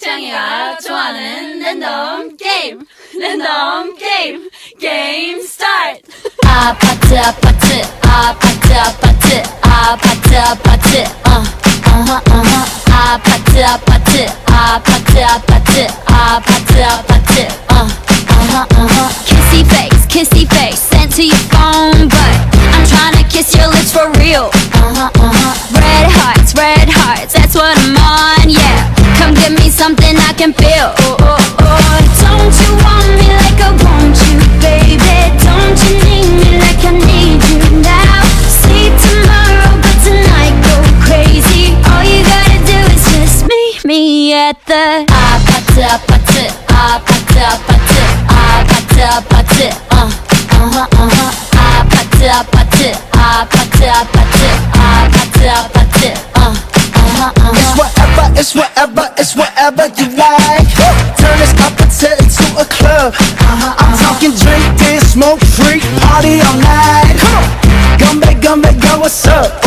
창이가 좋아하는 랜덤 게임 게임 스타트. 아파트 아파트 아파트 아파트 아파트 아파트 아파트 아파트 아파트 아파트 아파트 아파트 kissy face sent to your phone, but I'm tryna kiss your lips for real. Red hearts, that's what I'm on, yeah. Come give me something I can feel. Don't you want me like I want you, baby? Don't you need me like I need you now? See tomorrow, but tonight go crazy. All you gotta do is just meet me at the 아파트 아파트 아파트 아파트 아파트 아파트 아파트 아파트 아파트 아파트 아파트 It's whatever you like. Turn this opposite into a club. I'm talking drink, dance, smoke, freak, party all night. Come on, come back, girl, what's up?